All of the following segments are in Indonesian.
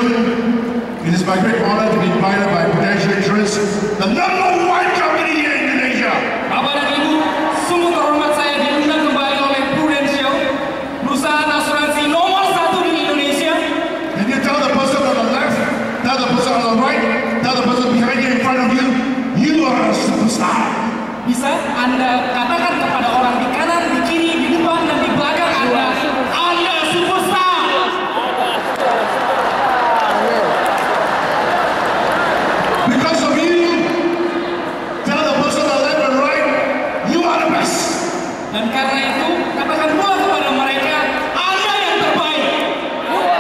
gentlemen, it is my great honor to be invited by Prudential Insurance, the #1 company here in Indonesia. Bapak dan Ibu, sungguh terhormat saya diundang kembali oleh Prudential, perusahaan asuransi nomor 1 di Indonesia. And you tell the person on the left, tell the person on the right, tell the person behind you, in front of you, you are a superstar. Bisa Anda katakan kepada orang di kanan, di kiri, di depan, dan di belakang Anda superstar. Because of you, tell the person on the left and right, you are the best. Dan karena itu, katakan pula kepada mereka, Anda yang terbaik.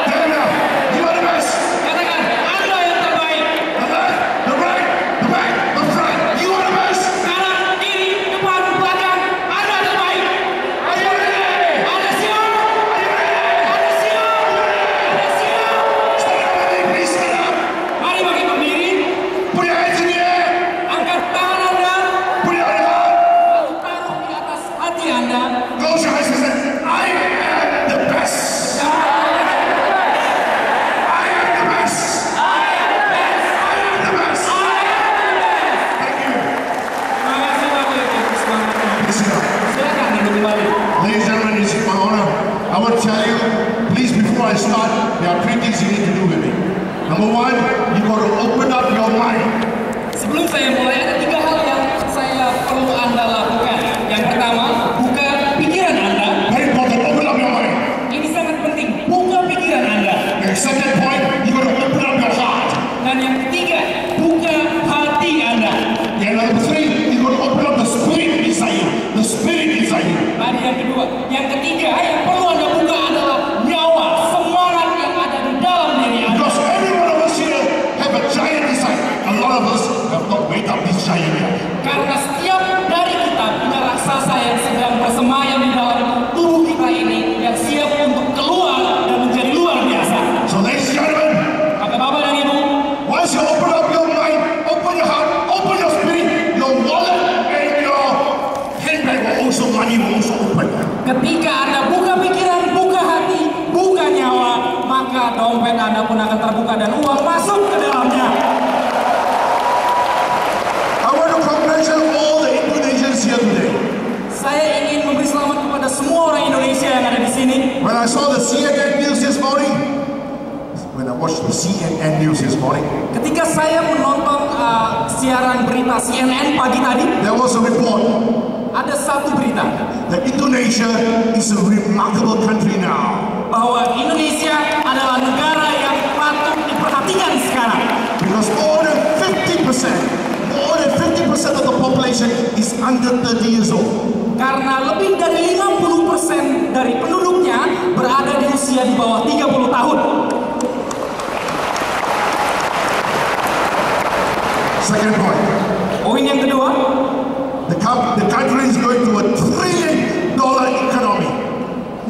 Tell them, you are the best. Katakan, Anda yang terbaik. The left, the right, the back, the front, you are the best. Kanan, kiri, depan, belakang, Anda terbaik. Are you ready? Anda siap? Anda siap? Anda siap? Stand up with me, please stand up. Mari bangkit berdiri. Put your hands in the air. Angkat tangan Anda. Put it on your heart. Lalu taruh di atas hati Anda. Close your eyes and say, I am the best. I am the best. I am the best. Thank you. Terima kasih Bapak Ibu. Please sit down. Silakan duduk kembali. Ladies and gentlemen, it's my honor. I want to tell you, please, before I start, there are 3 things you need to do with me. Number 1, you got to open up your mind. Sebelum saya mulai, ada 3 hal yang saya perlu Anda lakukan. Yang pertama, buka pikiran Anda. Very important, open up your mind. Ini sangat penting. Buka pikiran Anda. The second point, you got to open up your heart. Dan yang ketiga, buka hati Anda. And number 3, you got to open up the spirit inside you. The spirit inside you. Tadi yang kedua. Yang ketiga, yang perlu Anda buka adalah nyawa, semangat yang ada di dalam diri Anda. Because every one of us here have a giant inside. A lot of us have not wake up this giant yet. Karena setiap dari kita punya raksasa yang sedang bersemayam di dalam tubuh kita ini yang siap untuk keluar dan menjadi luar biasa. So ladies and gentlemen, Bapak-bapak dan Ibu, once you open up your mind, open your heart, open your spirit, your wallet and your handbag will also money will also open. ketika Anda buka pikiran, buka hati, buka nyawa, maka dompet Anda pun akan terbuka dan uang masuk ke dalamnya. I want to congratulate all the Indonesians here today. Saya ingin memberi selamat kepada semua orang Indonesia yang ada di sini. When I saw the CNN news this morning, Ketika saya menonton siaran berita CNN pagi tadi, there was a report ada satu berita that Indonesia is a remarkable country now. bahwa Indonesia adalah negara yang patut diperhatikan sekarang. Because more than 50% of the population is under 30 years old. Karena lebih dari 50% dari penduduknya berada di usia di bawah 30 tahun. Second point, Poin yang kedua, the country is going to a $1 trillion economy.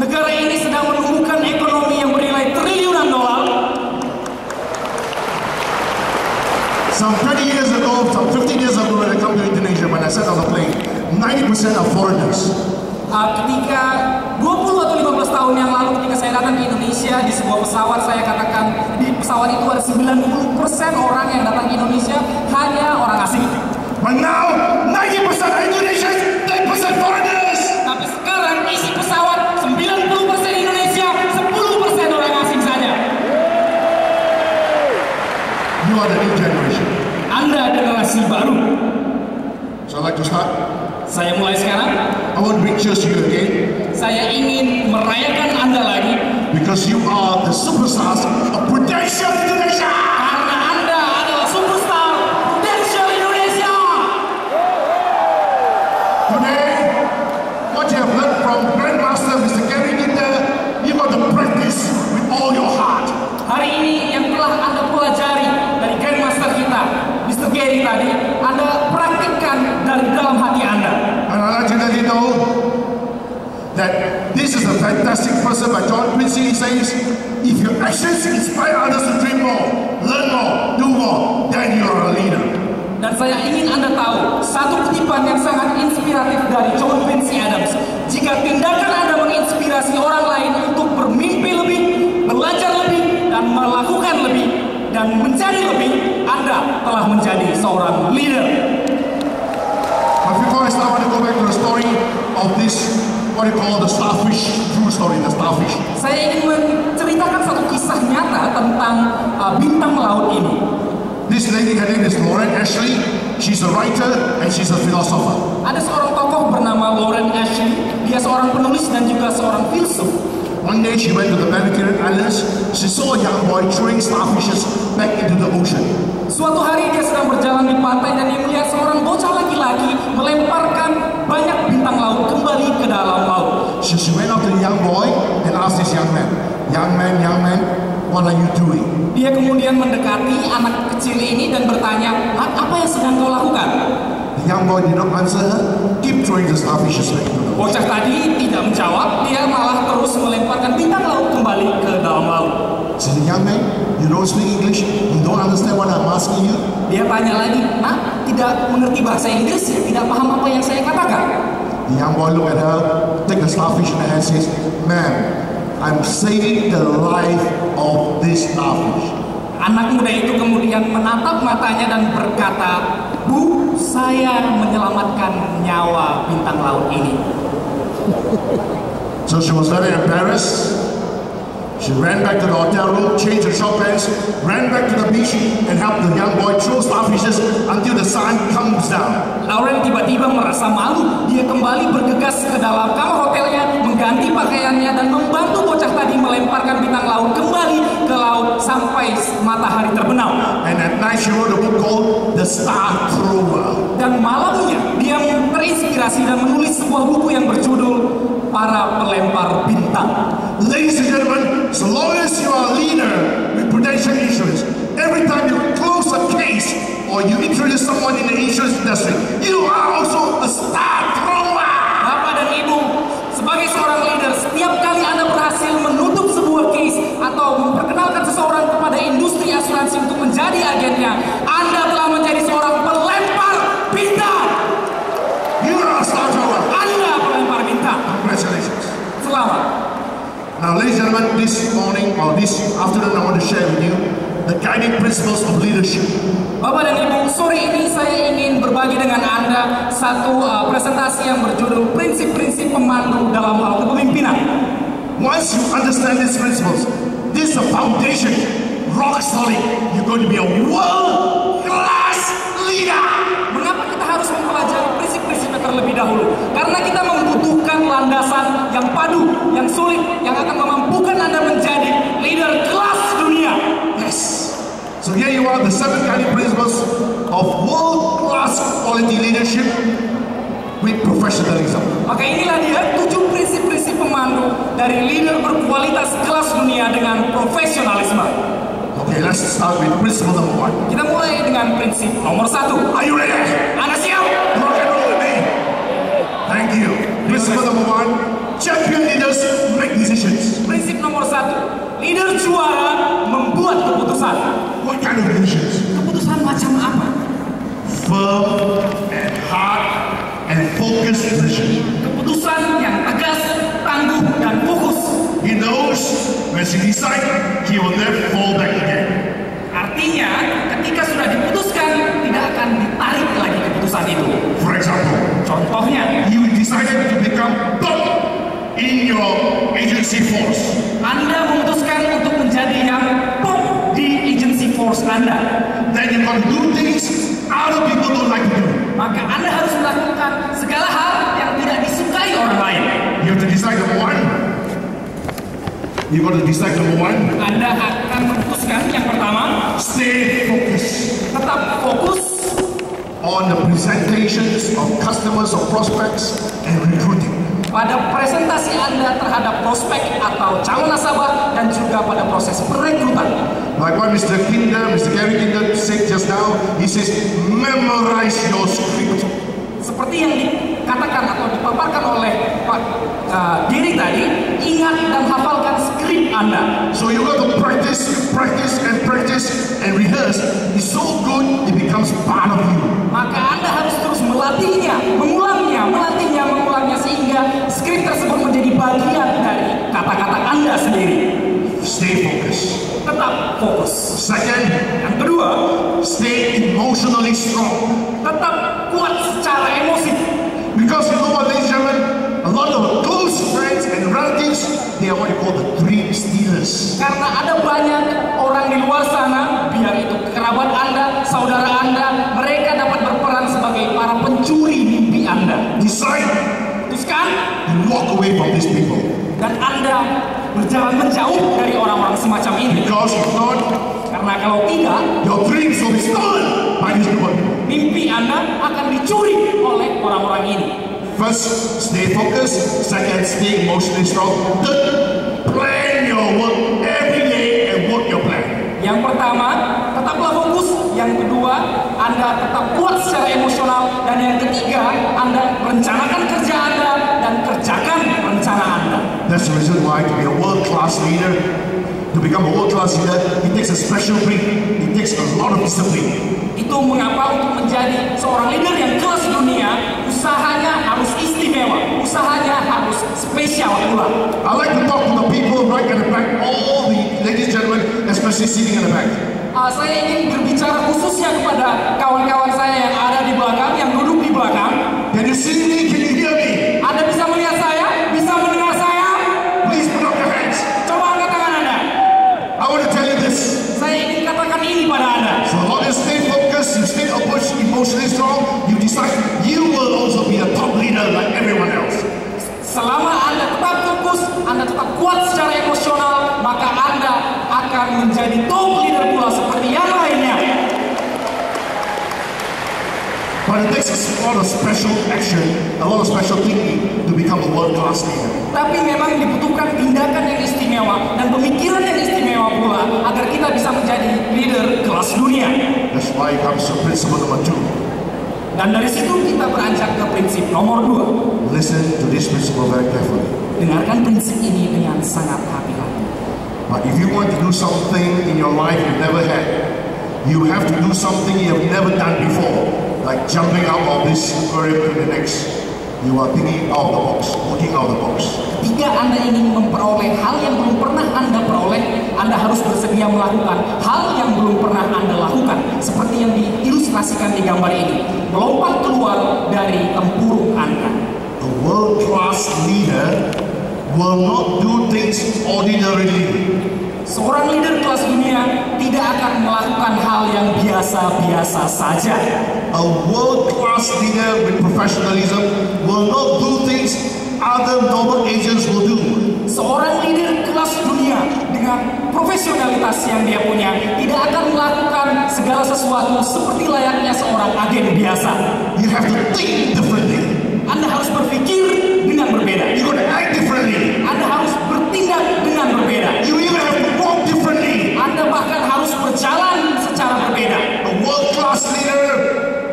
negara ini sedang menumbuhkan ekonomi yang bernilai triliunan dolar. Some 20 years ago, some 15 years ago when I come to Indonesia, when I sat on the plane, 90% are foreigners. Ketika 20 atau 15 tahun yang lalu ketika saya datang ke Indonesia di sebuah pesawat, saya katakan di pesawat itu ada 90% orang yang datang ke Indonesia hanya orang asing. But now, 90% are Indonesians, 10% foreigners. Tapi sekarang isi pesawat 90% Indonesia, 10% orang asing saja. You are the new generation. Anda generasi baru. So I'd like to start. Saya mulai sekarang. I want to bring cheers to you again. Saya ingin merayakan Anda lagi. Because you are the superstars of Prudential Indonesia. Karena Anda adalah superstar Prudential Indonesia. Today, what you have learned from Grandmaster Mr. Gary Ginter, you got to practice with all your heart. Hari ini yang telah Anda pelajari dari Grandmaster kita, Mr. Gary tadi, Anda praktikkan dari dalam hati Anda. And I'd like to let you know that this is a fantastic person by John Quincy. He says, if your actions inspire others to dream more, learn more, do more, then you are a leader. Dan saya ingin Anda tahu satu kutipan yang sangat inspiratif dari John Quincy Adams. Jika tindakan Anda menginspirasi orang lain untuk bermimpi lebih, belajar lebih, dan melakukan lebih, dan menjadi lebih, Anda telah menjadi seorang leader. But before I start, I want to go back to the story of this, what you call the starfish, true story, the starfish. Saya ingin menceritakan satu kisah nyata tentang bintang laut ini. This lady, her name is Lauren Ashley. She's a writer and she's a philosopher. Ada seorang tokoh bernama Lauren Ashley. Dia seorang penulis dan juga seorang filsuf. One day she went to the Mediterranean islands. She saw a young boy throwing starfishes back into the ocean. Suatu hari dia sedang berjalan di pantai dan dia melihat seorang bocah laki-laki melemparkan banyak bintang laut kembali ke dalam laut. So she went up to the young boy and asked this young man, what are you doing? Dia kemudian mendekati anak kecil ini dan bertanya, apa yang sedang kau lakukan? The young boy did not answer her, keep throwing the starfishes back into the ocean. Bocah tadi tidak menjawab, dia malah terus melemparkan bintang laut kembali ke dalam laut. So the young man, you don't speak English, you don't understand what I'm asking you? Dia tanya lagi, tidak mengerti bahasa Inggris ya, tidak paham apa yang saya katakan. The young boy looked at her, take the starfish in her hand, says, "Ma'am, I'm saving the life of this starfish." Anak muda itu kemudian menatap matanya dan berkata, "Bu, saya menyelamatkan nyawa bintang laut ini." So she was very embarrassed. She ran back to the hotel room, changed her short pants, ran back to the beach and helped the young boy throw starfishes until the sun comes down. Lauren tiba-tiba merasa malu. Dia kembali bergegas ke dalam kamar hotelnya, mengganti pakaiannya dan membantu bocah tadi melemparkan bintang laut kembali ke laut sampai matahari terbenam. And at night she wrote a book called The Star Thrower. Dan malamnya dia terinspirasi dan menulis sebuah buku yang berjudul Para Pelempar Bintang. Ladies and gentlemen, so long as you are a leader with Prudential Insurance, every time you close a case or you introduce someone in the insurance industry, you are also a star thrower. Bapak dan Ibu, sebagai seorang leader, setiap kali Anda berhasil menutup sebuah case atau memperkenalkan seseorang kepada industri asuransi untuk menjadi agennya, Anda telah menjadi seorang pelempar bintang. You are a star thrower. Anda pelempar bintang. Congratulations. Selamat. Now, ladies and gentlemen, this morning or this afternoon, I want to share with you the guiding principles of leadership. Bapak dan Ibu, sore ini saya ingin berbagi dengan Anda satu presentasi yang berjudul Prinsip-prinsip Pemandu dalam Hal Kepemimpinan. Once you understand these principles, this is a foundation, rock solid. You're going to be a world-class leader. Mengapa kita harus mempelajari prinsip-prinsipnya terlebih dahulu? Karena kita membutuhkan landasan yang padu, yang sulit, yang akan memampukan Anda menjadi leader kelas dunia. Yes. So here you are, the 7 guiding principles of world-class quality leadership with professionalism. Maka inilah dia 7 prinsip-prinsip pemandu dari leader berkualitas kelas dunia dengan profesionalisme. Okay, let's start with principle number 1. Kita mulai dengan prinsip nomor 1. Are you ready? Anda siap? Rock and roll with me. Thank you. Principle number 1, champion leaders make decisions. Prinsip nomor 1, leader juara membuat keputusan. What kind of decisions? Keputusan macam apa? Firm and hard and focused decisions. Keputusan yang tegas, tangguh, dan fokus. He knows when he decides, he will never fall back again. Artinya, ketika sudah diputuskan, tidak akan ditarik lagi keputusan itu. For example, Contohnya, you decided to become top in your agency force. Anda memutuskan untuk menjadi yang top di agency force Anda. Then you're going to do things other people don't like to do. Maka Anda harus melakukan segala hal yang tidak disukai orang lain. You have to decide number 1. You've got to decide number 1. Anda akan memutuskan yang pertama, Stay focused tetap fokus on the presentations of customers or prospects and recruiting. pada presentasi Anda terhadap prospek atau calon nasabah dan juga pada proses perekrutan. Like what Mr. Gary Kinder said just now, he says, memorize your script. Seperti yang dikatakan atau dipaparkan oleh Pak Gary tadi, ingat dan hafalkan skrip Anda. So you got to practice and rehearse. It's so good, it becomes part of you. Maka Anda harus terus melatihnya, mengulangnya sehingga skrip tersebut menjadi bagian dari kata-kata Anda sendiri. Stay focused. tetap fokus. Second, Yang kedua, stay emotionally strong. tetap kuat secara emosi. Because you know what, ladies and gentlemen, a lot of close friends and relatives, they are what you call the dream stealers. Karena ada banyak orang di luar sana, biar itu kerabat Anda, saudara Anda, mereka dapat berperan sebagai para pencuri mimpi Anda. Decide Putuskan to walk away from these people. dan Anda berjalan menjauh dari orang-orang semacam ini. Because if not, Karena kalau tidak, your dreams will be stolen by these people. mimpi Anda akan dicuri oleh orang-orang ini. First, stay focused. Second, stay emotionally strong. Third, plan your work every day and work your plan. Yang pertama, tetaplah fokus. Yang kedua, Anda tetap kuat secara emosional. Dan yang ketiga, Anda rencanakan kerja Anda dan kerjakan rencana Anda. That's the reason why to be a world-class leader, to become a world-class leader, it takes a special breed. It takes a lot of discipline. Itu mengapa untuk menjadi seorang leader yang kelas dunia, usahanya harus istimewa, usahanya harus spesial pula. I like to talk to the people right at the back, all the ladies and gentlemen, especially sitting in the back. Saya ingin berbicara khususnya kepada kawan-kawan saya yang ada di belakang, yang duduk di belakang. Can you see me? Can you hear me? Anda bisa melihat saya? Bisa mendengar saya? Please put up your hands. Coba angkat tangan Anda. I want to tell you this. Saya ingin katakan ini pada Anda. So long as you stay focused, you stay emotionally strong, you decide you will also be a top leader like everyone else. Selama Anda tetap fokus, Anda tetap kuat secara emosional, maka Anda akan menjadi top leader pula seperti yang lainnya. But it takes a lot of special action, a lot of special thinking to become a world-class leader. Tapi memang dibutuhkan tindakan yang istimewa dan pemikiran yang istimewa pula agar kita bisa menjadi leader kelas dunia. That's why it comes to principle number 2. Dan dari situ kita beranjak ke prinsip nomor 2. Listen to this principle very carefully. Dengarkan prinsip ini dengan sangat hati-hati. But if you want to do something in your life you never had, you have to do something you have never done before, like jumping out of this career to the next. You are thinking out of the box, working out of the box. Jika Anda ingin memperoleh hal yang belum pernah Anda peroleh, Anda harus bersedia melakukan hal yang belum pernah Anda lakukan. Seperti yang diilustrasikan di gambar ini. Melompat keluar dari tempurung Anda. A world-class leader will not do things ordinarily. Seorang leader kelas dunia tidak akan melakukan hal yang biasa-biasa saja. A world-class leader with professionalism will not do things other normal agents will do. Seorang leader kelas dunia dengan profesionalitas yang dia punya tidak akan melakukan segala sesuatu seperti layaknya seorang agen biasa. You have to think differently. Anda harus berpikir dengan berbeda. You're going to act differently. Anda harus bertindak dengan berbeda. You even have to walk differently. Anda bahkan harus berjalan secara berbeda. A world-class leader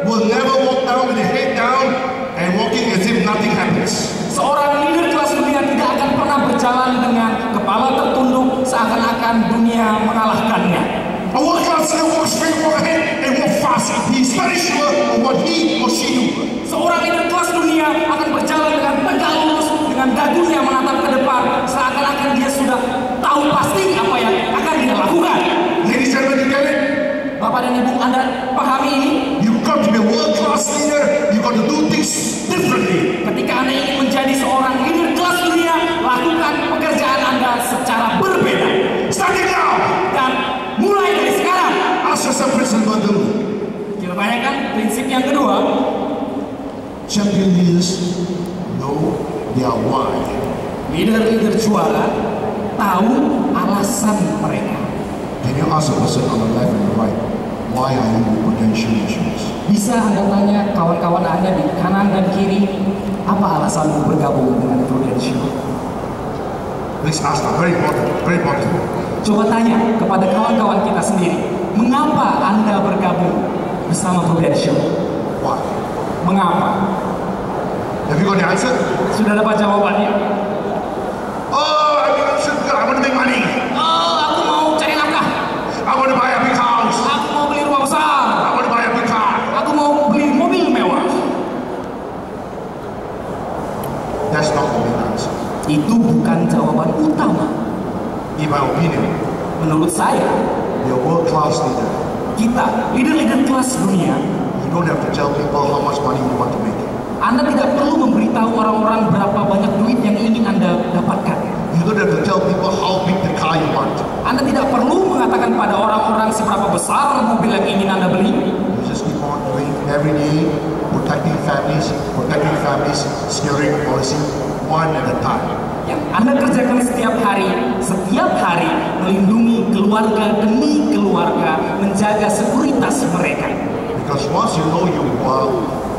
will never walk down with the head down and walking as if nothing happens. Seorang leader kelas dunia tidak akan pernah berjalan dengan kepala tertunduk seakan-akan dunia mengalahkannya. A world-class leader walks straight, walk ahead, and walk fast. He's very sure of what he or she do. Seorang leader kelas dunia akan berjalan dengan tegak lurus, dengan dagunya menatap ke depan, seakan-akan dia sudah tahu pasti apa yang akan dia lakukan. Ladies and gentlemen, you get it? Bapak dan Ibu, Anda pahami ini? You've got to be a world-class leader. You've got to do things differently. Ketika Anda ingin menjadi seorang leader kelas dunia, lakukan pekerjaan Anda secara berbeda. Starting now. Dan mulai dari sekarang, Ask yourself principle 2. kita tanyakan prinsip yang kedua. Champion leaders know their why. Leader-leader juara tahu alasan mereka. Can you ask a person on the left and the right, why are you with Prudential Insurance? Bisa Anda tanya kawan-kawan Anda di kanan dan kiri, apa alasanmu bergabung dengan Prudential? Please ask them. Very important. Very important. Coba tanya kepada kawan-kawan kita sendiri, mengapa Anda bergabung bersama Prudential? Why? Mengapa? Have you got the answer? Sudah dapat jawabannya? Oh, I want to make money. Oh, aku mau cari nafkah. I want to buy a big house. Aku mau beli rumah besar. I want to buy a big car. Aku mau beli mobil mewah. That's not the main answer. Itu bukan jawaban utama. In my opinion, Menurut saya, be a world-class leader. kita, leader-leader kelas dunia, You don't have to tell people how much money you want to make. Anda tidak perlu memberitahu orang-orang berapa banyak duit yang ingin Anda dapatkan. You don't have to tell people how big the car you want. Anda tidak perlu mengatakan pada orang-orang seberapa besar mobil yang ingin Anda beli. You just keep on doing every day, protecting families, securing policy, one at a time. Yang Anda kerjakan setiap hari melindungi keluarga demi keluarga, menjaga sekuritas mereka. Because once you know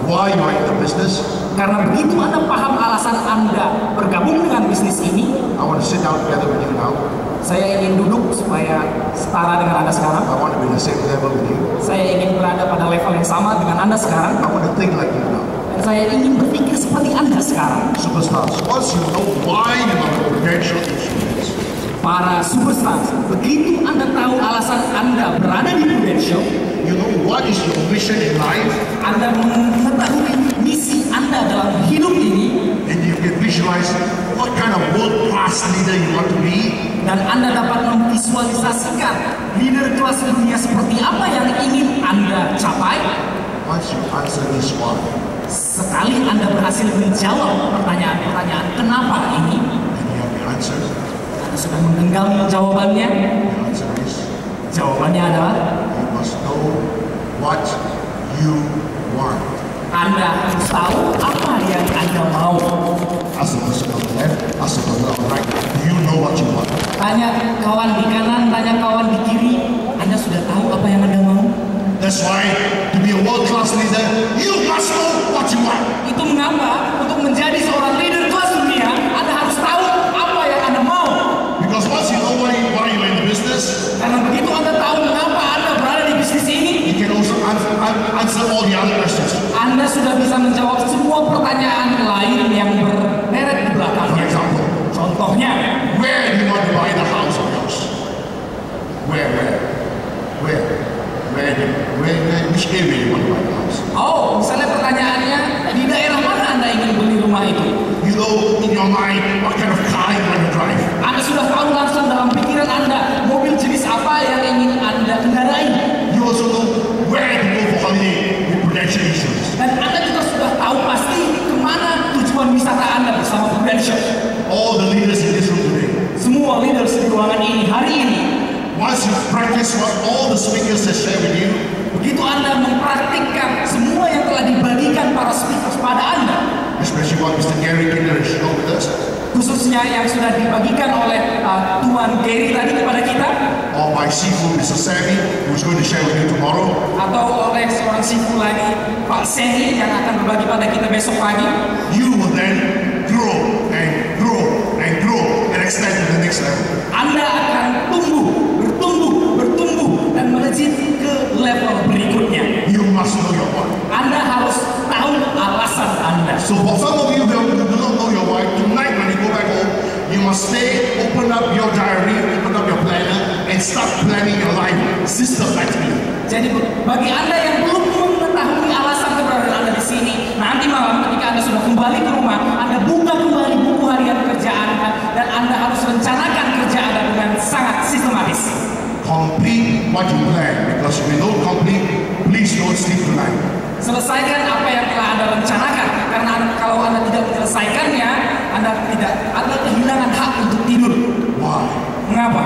why you are in the business, Karena begitu Anda paham alasan Anda bergabung dengan bisnis ini, I want to sit down together with you now. saya ingin duduk supaya setara dengan Anda sekarang. I want to be in the same level with you. Saya ingin berada pada level yang sama dengan Anda sekarang. I want to think like you now. Dan saya ingin berpikir seperti Anda sekarang. Superstars, once you know why you are Prudential Insurance, Para superstar, begitu Anda tahu alasan Anda berada di Prudential, you know what is your mission in life, Anda mengetahui misi Anda dalam hidup ini, and you can visualize what kind of world-class leader you want to be, dan Anda dapat memvisualisasikan leader kelas dunia seperti apa yang ingin Anda capai. once you answer this one, Sekali Anda berhasil menjawab pertanyaan-pertanyaan kenapa ini, and you have the answer, Anda sudah menggenggam jawabannya. the answer is, Jawabannya adalah you must know what you want. Anda harus tahu apa yang Anda mau. Ask the person on the left, ask the person on the right, do you know what you want? Tanya kawan di kanan, tanya kawan di kiri, Anda sudah tahu apa yang Anda mau? That's why, to be a world-class leader, you must know what you want. Itu mengapa untuk menjadi seorang leader kelas dunia, Anda harus tahu apa yang Anda mau. Because once you know why you're in the business, Karena begitu Anda tahu mengapa Anda berada di bisnis ini, you can also answer all the other questions. Anda sudah bisa menjawab semua pertanyaan lain yang berderet di For belakangnya. example, Contohnya, where do you want to buy the house of yours? Which area you want to buy the house? oh, misalnya pertanyaannya, di daerah mana Anda ingin beli rumah itu? You know in your mind what kind of car you want to drive. Anda sudah tahu langsung dalam pikiran Anda mobil jenis apa yang ingin Anda kendarai. You also know where to go for holiday with Prudential Insurance. Dan Anda juga sudah tahu pasti kemana tujuan wisata Anda bersama Prudential. All the leaders in this room today, Semua leaders di ruangan ini hari ini, once you practice what all the speakers have shared with you, begitu Anda mempraktikkan semua yang telah dibagikan para speakers pada Anda, especially what Mr. Gary Kinder has shared with us, khususnya yang sudah dibagikan oleh Tuan Gary tadi kepada kita, or by Sifu Mr. Sammy, who's going to share with you tomorrow, atau oleh seorang sifu lagi, Pak Seni yang akan berbagi pada kita besok pagi, you will then grow and grow and grow and extend to the next level. Anda akan bertumbuh, dan melejit ke level berikutnya. You must know your why. Anda harus tahu alasan Anda. So for some of you who do not know your why, tonight when you go back home, you must stay, open up your diary, open up your planner, and start planning your life systematically. Jadi bagi Anda yang belum mengetahui alasan keberadaan Anda di sini, nanti malam ketika Anda sudah kembali ke rumah, Anda buka kembali buku harian kerja Anda, dan Anda harus rencanakan kerja Anda dengan sangat sistematis. Complete what you plan, because if you don't complete, please don't sleep tonight. Selesaikan apa yang telah Anda rencanakan, karena kalau Anda tidak menyelesaikannya, Anda kehilangan hak untuk tidur. Why? Mengapa?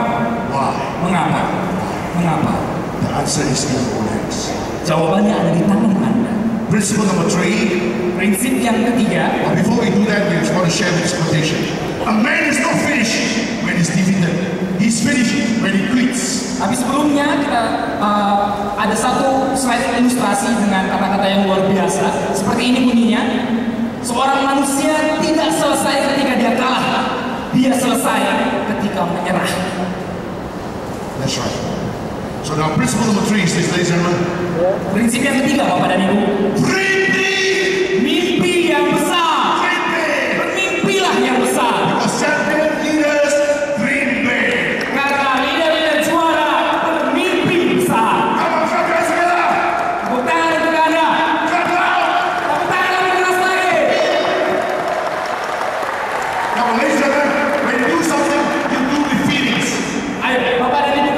Why? Mengapa? The answer is in your hands. Jawabannya ada di tangan Anda. Principle number 3, Prinsip yang ketiga, but before we do that, we just want to share this quotation. A man is not finished when he's defeated. He's finished when he quits. tapi sebelumnya kita ada satu slide ilustrasi dengan kata-kata yang luar biasa. Seperti ini bunyinya, seorang manusia tidak selesai ketika dia kalah, dia selesai ketika menyerah. That's right. So now principle number 3 is this, ladies and gentlemen. Prinsip yang ketiga, Bapak dan Ibu, Dream big! mimpi yang besar. Dream big! Bermimpilah yang besar. Because champion leaders dream big. Karena leader-leader juara bermimpi besar. Come on, clap your hands together. Tepuk tangan untuk Anda. Clap loud. Tepuk tangan lebih keras lagi. Now, ladies and gentlemen, when you do something, you do with feelings. Ayo, Bapak dan Ibu,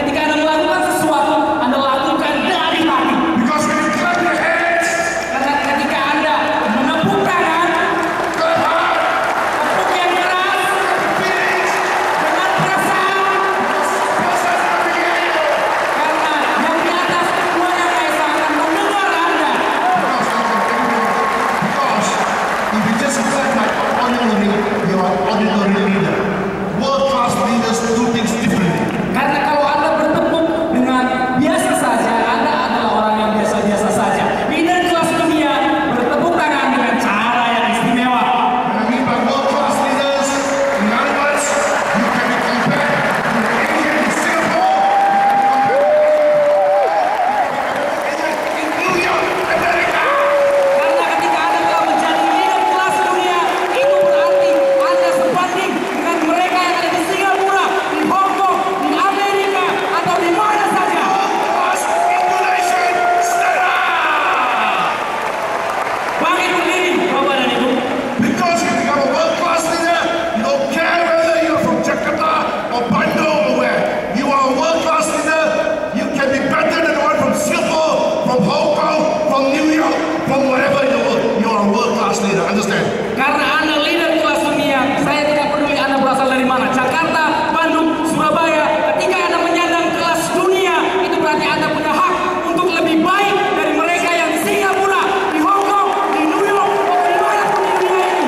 from wherever in the world, you are a world-class leader. Understand? Karena Anda leader kelas dunia, saya tidak peduli Anda berasal dari mana. Jakarta, Bandung, Surabaya. Ketika Anda menyandang kelas dunia, itu berarti Anda punya hak untuk lebih baik dari mereka yang di Singapura, di Hong Kong, di New York, atau di mana pun di dunia ini.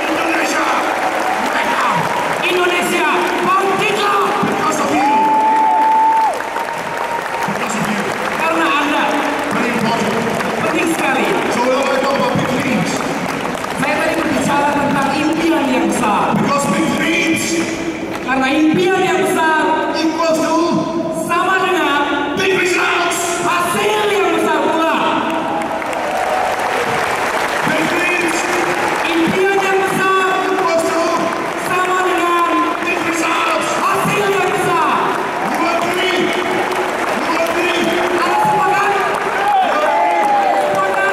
Indonesia, wake up. Indonesia, bangkitlah. Because of you. Because of you. Karena Anda. Very important. Penting sekali. So when I talk about big dreams, Saya tadi berbicara tentang impian yang besar. because big dreams Karena impian yang besar equals to sama dengan big results. hasil yang besar pula. Big dreams Impian yang besar equals to sama dengan big results. hasil yang besar. You agree? You agree? Ada sepakat? Sepakat?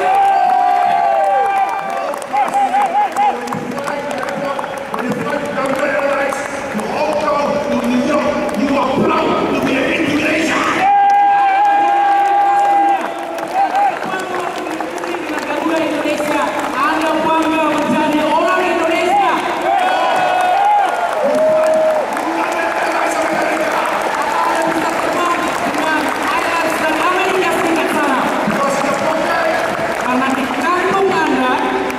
When you fly to Canberra Airlines, to Hong Kong, to New York, you are proud to be an Indonesia. Dengan Garuda Indonesia, Anda bangga menjadi orang Indonesia. Airlines of America. Anda bisa terbang dengan Airlines dan Amerika Serikat sana. Because in the pocket, Karena di kantong Anda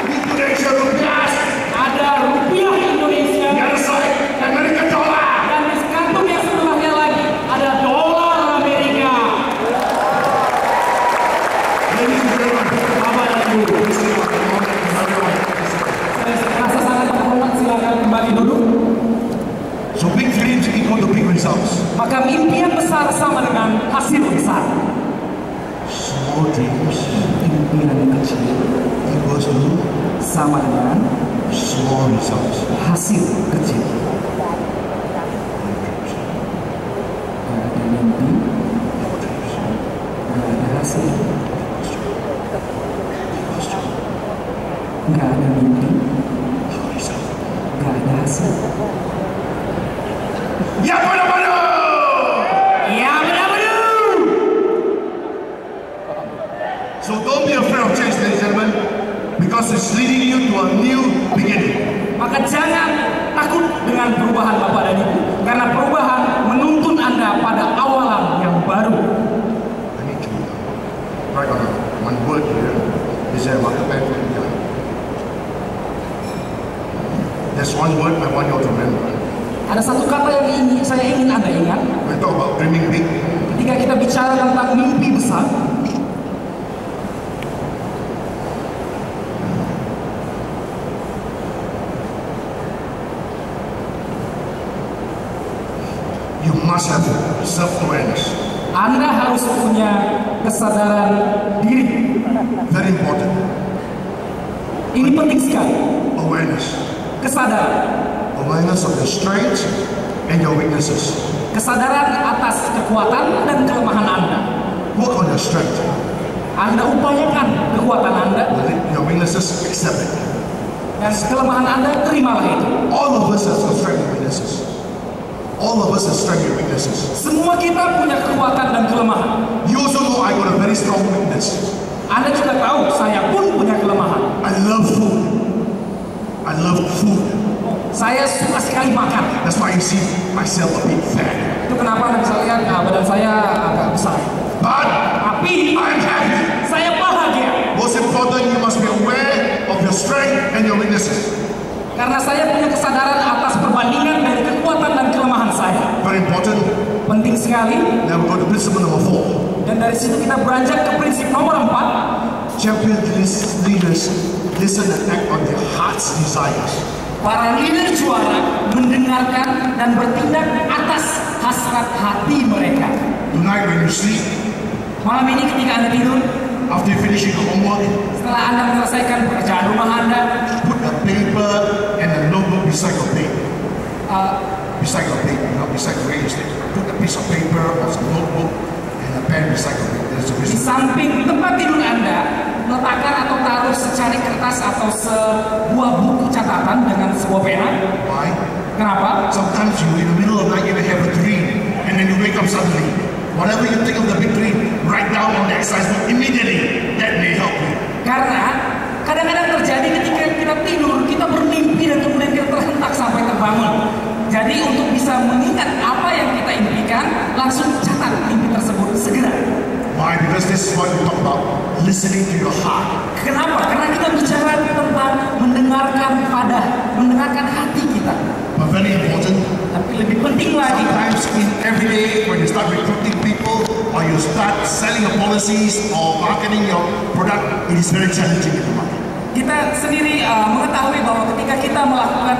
Indonesia rupiah. ada rupiah Indonesia. The other side, American dollar. Dan di kantong yang sebelahnya lagi ada dolar Amerika. Ladies and gentlemen, Bapak dan Ibu, saya rasa sangat terhormat, silakan kembali duduk. so big dreams equal to big results. Maka impian besar sama dengan hasil besar. Small dreams Impian kecil equals to sama dengan small results. hasil kecil. Gak ada mimpi, gak ada hasil. Gak ada mimpi, gak ada hasil. Ya benar-benar. Ya benar-benar. So don't be afraid of change, ladies and gentlemen, because it's leading you to a new beginning. Maka jangan takut dengan perubahan Bapak dan Ibu, karena perubahan menuntun Anda pada awalan yang baru. I need to write on one word here. Is there a marker pen for me? There's one word I want you all to remember. Ada satu kata yang saya ingin Anda ingat When we talk about dreaming big, ketika kita bicara tentang mimpi besar. you must have self-awareness. Anda harus punya kesadaran diri. Very important. Ini penting sekali. Awareness. Kesadaran. Awareness of your strengths and your weaknesses. Kesadaran atas kekuatan dan kelemahan Anda. Work on your strength. Anda upayakan kekuatan Anda, Your weaknesses, accept it. dan kelemahan Anda terimalah itu. All of us have strengths and weaknesses. All of us have strengths and weaknesses. Semua kita punya kekuatan dan kelemahan. You also know I got a very strong weakness. Anda juga tahu saya pun punya kelemahan. I love food. I love food. Saya suka sekali makan. That's why you see myself a bit fat. Itu kenapa Anda bisa lihat badan saya agak besar. But Tapi I'm happy. saya bahagia Most important, you must be aware of your strength and your weaknesses. karena saya punya kesadaran atas perbandingan dari kekuatan dan kelemahan saya. Very important. Penting sekali. Now we go to principle number 4. Dan dari situ kita beranjak ke prinsip nomor 4. Champion leaders listen and act on their heart's desires. Para leader juara mendengarkan dan bertindak atas hasrat hati mereka. Tonight when you sleep, Malam ini ketika Anda tidur, after you finish your homework, setelah Anda menyelesaikan pekerjaan rumah Anda, put a paper and a notebook beside your bed. uh, Beside your bed, not beside the way you sleep. Put a piece of paper or some notebook and a pen beside your bed. There's a di reason. samping tempat tidur Anda, letakkan atau taruh secari kertas atau sebuah buku catatan dengan sebuah pena. Why? Kenapa? Sometimes you in the middle of the night you may have a dream and then you wake up suddenly. Whatever you think of the big dream, write down on the exercise book immediately. That may help you. Because this is what we talk about, listening to your heart. Kenapa? Karena kita bicara tentang mendengarkan hati kita. But very important, Tapi lebih penting lagi, sometimes in every day when you start recruiting people or you start selling your policies or marketing your product, it is very challenging in the market. kita sendiri mengetahui bahwa ketika kita melakukan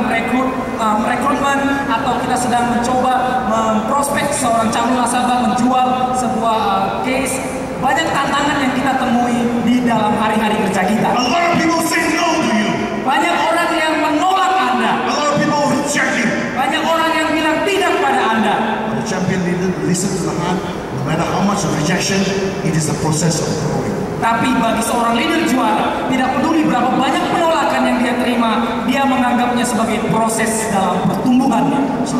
rekrutmen atau kita sedang mencoba memprospek seorang calon nasabah menjual sebuah case, banyak tantangan yang kita temui di dalam hari-hari kerja kita. A lot of people say no to you. Banyak orang yang menolak Anda. A lot of people reject you. Banyak orang yang bilang tidak pada Anda. But the champion leader listens to the heart. No matter how much of rejection, it is a process of growing. Tapi bagi seorang leader juara, tidak peduli berapa banyak penolakan yang dia terima, dia menganggapnya sebagai proses dalam pertumbuhannya. So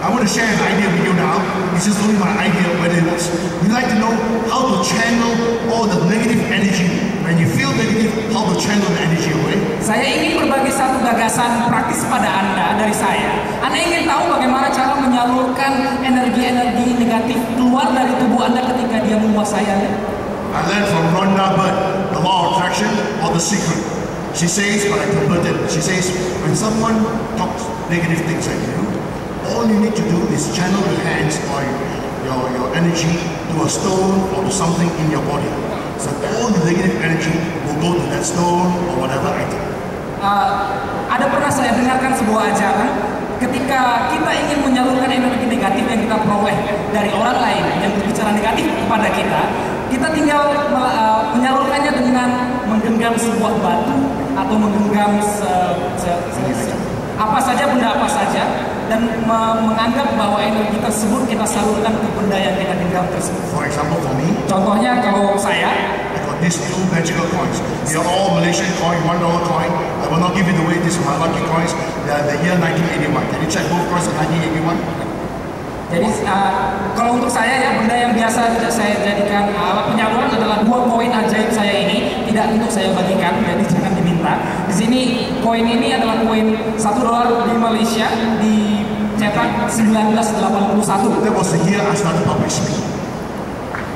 I want to share an idea with you now. This is only my idea, whether it works. You'd like to know how to channel all the negative energy. When you feel negative, how to channel the energy away. Saya ingin berbagi satu gagasan praktis pada Anda dari saya. Anda ingin tahu bagaimana cara menyalurkan energi-energi negatif keluar dari tubuh Anda ketika dia menguasai Anda? I learned from Rhonda Byrne, The Law of Attraction or The Secret. She says, but I converted. She says, when someone talks negative things at you, all you need to do is channel your hands or your energy to a stone or to something in your body. So all the negative energy will go to that stone or whatever item. Ada pernah saya dengarkan sebuah ajaran, ketika kita ingin menyalurkan energi negatif yang kita peroleh dari orang lain yang berbicara negatif kepada kita, kita tinggal menyalurkannya dengan menggenggam sebuah batu atau menggenggam apa saja, benda apa saja, dan menganggap bahwa energi tersebut kita salurkan ke benda yang kita genggam tersebut. For example, for me, Contohnya kalau saya, I got these two magical coins. They are all Malaysian coin, $1 coin. I will not give it away. These are my lucky coins. They are the year 1981. Can you check both coins of 1981? jadi kalau untuk saya ya, benda yang biasa saya jadikan alat penyaluran adalah dua koin ajaib saya ini, tidak untuk saya bagikan, jadi jangan diminta. Di sini koin ini adalah koin $1 di Malaysia, dicetak 1981. That was the year I started public speaking.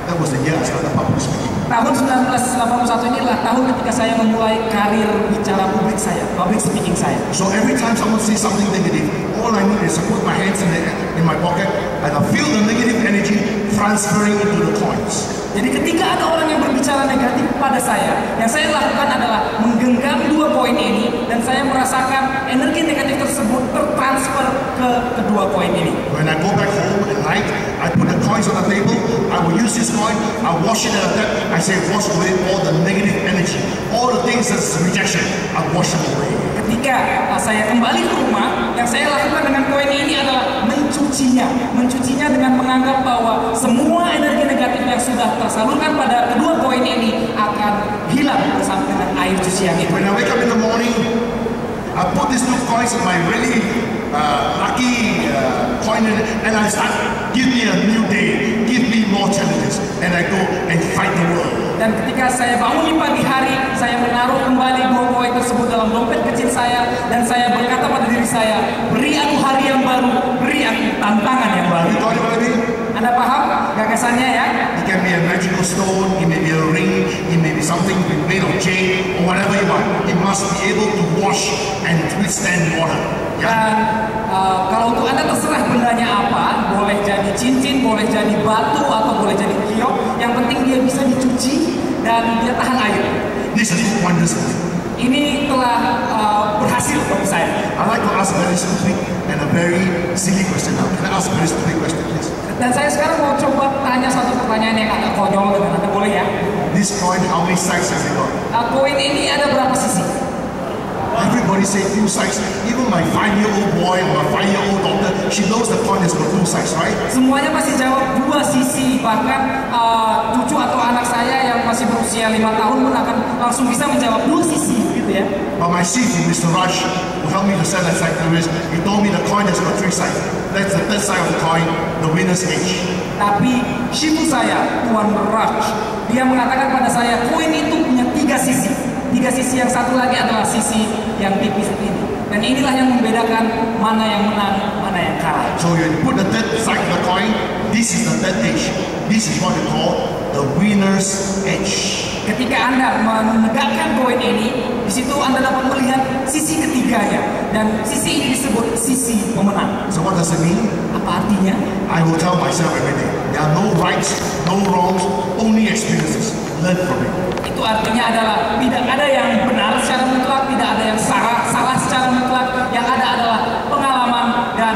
That was the year I started public speaking. Tahun 1981 ini adalah tahun ketika saya memulai karir bicara publik saya, public speaking saya. So every time someone says something negative, all I need is to put my hands in my pocket and I feel the negative energy transferring into the coins. Jadi ketika ada orang yang berbicara negatif pada saya, yang saya lakukan adalah menggenggam dua koin ini dan saya merasakan energi negatif tersebut tertransfer ke kedua koin ini. When I go back home at night, I put the coins on the table, I will use this coin, I wash it at a tap, I say wash away all the negative energy, all the things that's rejection, I wash them away. Ketika saya kembali ke rumah, yang saya lakukan dengan koin ini adalah mencucinya dengan menganggap bahwa semua energi negatif yang sudah tersalurkan pada kedua koin ini akan hilang bersama dengan air cucian itu. When I wake up in the morning, I put these two coins in my really lucky coin and I start, give me a new day, give me more challenges, and I go and fight the world. Dan ketika saya bangun di pagi hari, saya menaruh kembali dua koin tersebut dalam dompet kecil saya dan saya berkata pada diri saya, beri aku hari yang baru, beri aku tantangan yang baru. You got it, baby? Anda paham gagasannya ya? It can be a magical stone, it may be a ring, it may be something made of jade or whatever you want. It must be able to wash and withstand water. Dan kalau untuk Anda terserah bendanya apa, boleh jadi cincin, boleh jadi batu, atau boleh jadi giok. Yang penting dia bisa dicuci dan dia tahan air. This is wonderful. Ini telah berhasil bagi saya. I'd like to ask a very stupid and a very silly question now. Can I ask a very stupid question, please? Dan saya sekarang mau coba tanya satu pertanyaan yang agak konyol dengan Anda, boleh ya? This coin, how many sides has it got? Koin ini ada berapa sisi? Everybody say two sides. Even my 5-year-old boy or my 5-year-old daughter, she knows the coin has got two sides, right? Semuanya pasti jawab dua sisi. Bahkan cucu atau anak saya yang masih berusia 5 tahun pun akan langsung bisa menjawab dua sisi, gitu ya. But my Shifu, Mr. Raj, who helped me to set that side to risk, he told me the coin has got three sides. That's the third side of the coin, the winner's edge. Tapi Shifu saya, Tuan Raj, dia mengatakan pada saya, koin itu punya tiga sisi. Tiga sisi, yang satu lagi adalah sisi yang tipis ini. Dan inilah yang membedakan mana yang menang, mana yang kalah. So you put the third side of the coin, this is the third edge. This is what we call the winner's edge. Ketika Anda menegakkan koin ini, di situ Anda dapat melihat sisi ketiganya, dan sisi ini disebut sisi pemenang. So what does it mean? Apa artinya? I will tell myself every day, there are no rights, no wrongs, only experiences. Learn from it. Itu artinya adalah tidak ada yang benar secara mutlak, tidak ada yang salah secara mutlak. Yang ada adalah pengalaman dan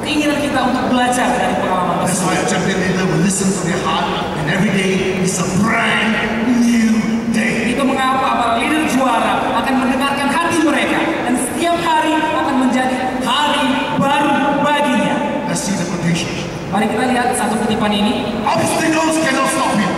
keinginan kita untuk belajar dari pengalaman That's tersebut. why a champion leader will listen to their heart, and every day is a brand new day. Itu mengapa para leader juara akan mendengarkan hati mereka, dan setiap hari akan menjadi hari baru baginya. Let's see the quotation. Mari kita lihat satu kutipan ini. Obstacles cannot stop you.